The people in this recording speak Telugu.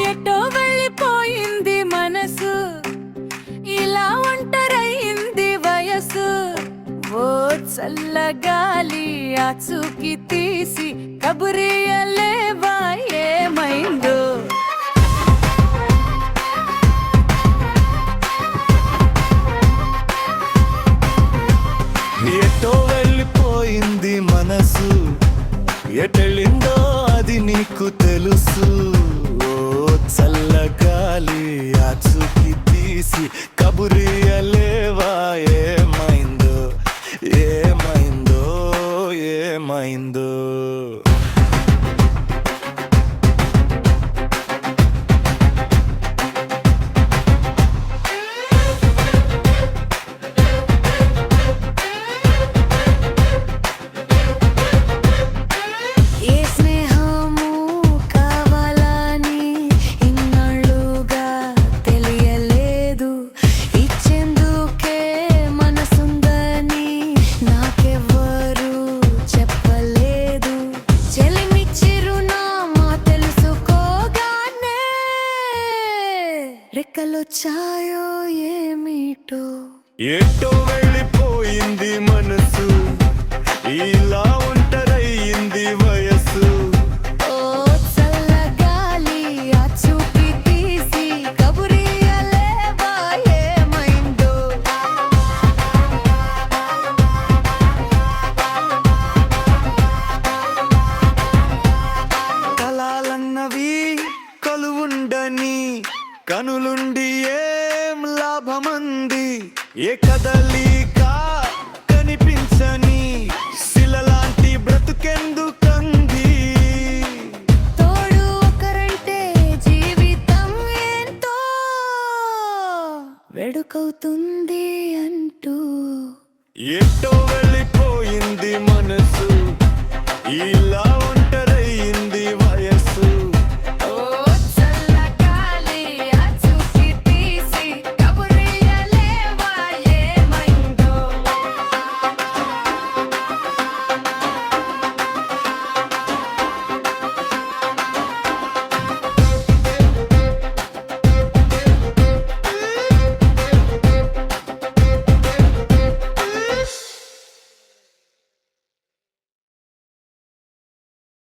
ఎటో వెళ్ళిపోయింది మనసు, ఇలా ఒంటరయింది వయసు. ఓ చల్లగాలి ఆచూకి తీసి కబురియలేవా ఏమైందో. ఎటో వెళ్ళిపోయింది మనసు, ఎటెళ్ళిందో అది నీకు తెలుసు. ఓ చల్లగాలి ఆచూకి తీసి కబురియలేవా ఏమైందో, ఏమైందో, ఏమైందో. ఏ స్నేహము కావాలని ఇన్నాళ్ళుగా తెలియలేదు. ఇచ్చేందుకే మనసుందని నాకెవ్వరు చెప్పలేదు. చెలిమి చిరునామా తెలుసుకోగానే రెక్కలొచ్చాయో ఏమిటో. ఎటో వెళ్ళిపోయింది మనసు, ఇలా ఒంటరయింది వయసు. ఓ చల్లగాలి ఆచూకి తీసి కబురియలేవా ఏమైందో. కలాలన్నవి కొలువుండని కనులుండి ఏం లాభమంది. ఏ కదలిక కనిపించని శిలలాంటి బ్రతుకెందుకంది. తోడు ఒకరంటే జీవితం ఎంతో వేడుకవుతుంది